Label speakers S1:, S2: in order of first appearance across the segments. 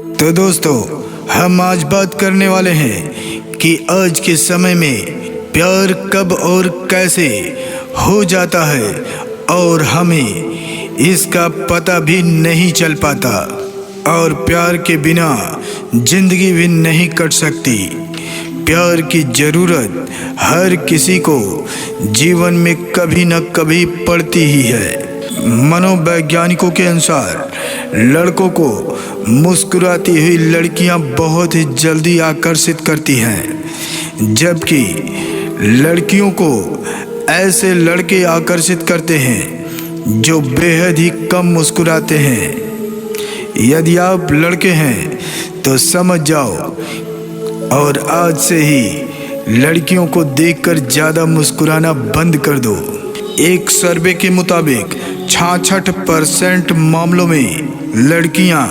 S1: तो दोस्तों, हम आज बात करने वाले हैं कि आज के समय में प्यार कब और कैसे हो जाता है और हमें इसका पता भी नहीं चल पाता, और प्यार के बिना जिंदगी भी नहीं कट सकती। प्यार की ज़रूरत हर किसी को जीवन में कभी न कभी पड़ती ही है। मनोवैज्ञानिकों के अनुसार लड़कों को मुस्कुराती हुई लड़कियां बहुत ही जल्दी आकर्षित करती हैं, जबकि लड़कियों को ऐसे लड़के आकर्षित करते हैं जो बेहद ही कम मुस्कुराते हैं। यदि आप लड़के हैं तो समझ जाओ और आज से ही लड़कियों को देखकर ज़्यादा मुस्कुराना बंद कर दो। एक सर्वे के मुताबिक 66% मामलों में लड़कियां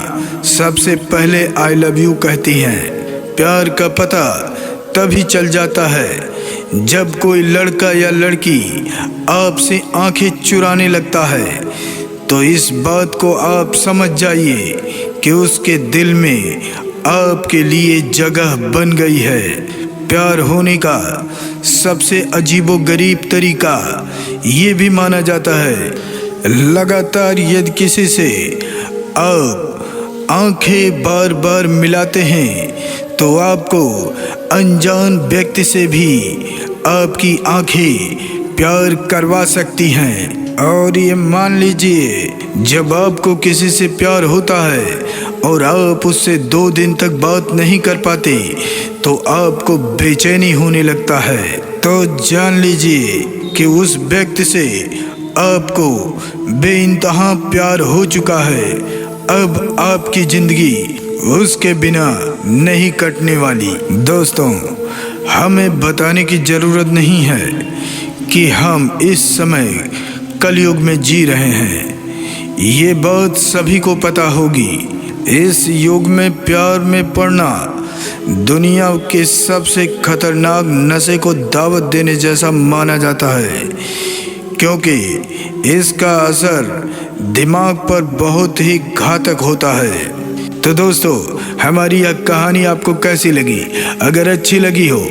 S1: सबसे पहले आई लव यू कहती हैं। प्यार का पता तभी चल जाता है जब कोई लड़का या लड़की आपसे आंखें चुराने लगता है, तो इस बात को आप समझ जाइए कि उसके दिल में आपके लिए जगह बन गई है। प्यार होने का सबसे अजीबोगरीब तरीका ये भी माना जाता है, लगातार यदि किसी से आप आंखें बार बार मिलाते हैं तो आपको अनजान व्यक्ति से भी आपकी आंखें प्यार करवा सकती हैं। और ये मान लीजिए, जब आपको किसी से प्यार होता है और आप उससे 2 दिन तक बात नहीं कर पाते तो आपको बेचैनी होने लगता है। तो जान लीजिए कि उस व्यक्ति से आपको बेइंतहा प्यार हो चुका है। अब आपकी जिंदगी उसके बिना नहीं कटने वाली। दोस्तों, हमें बताने की ज़रूरत नहीं है कि हम इस समय कलयुग में जी रहे हैं। ये बात सभी को पता होगी। इस युग में प्यार में पड़ना दुनिया के सबसे खतरनाक नशे को दावत देने जैसा माना जाता है, क्योंकि इसका असर दिमाग पर बहुत ही घातक होता है। तो दोस्तों, हमारी यह कहानी आपको कैसी लगी? अगर अच्छी लगी हो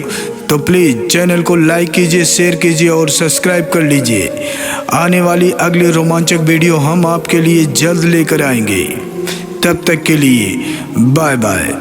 S1: तो प्लीज़ चैनल को लाइक कीजिए, शेयर कीजिए और सब्सक्राइब कर लीजिए। आने वाली अगली रोमांचक वीडियो हम आपके लिए जल्द लेकर आएंगे। तब तक के लिए बाय बाय।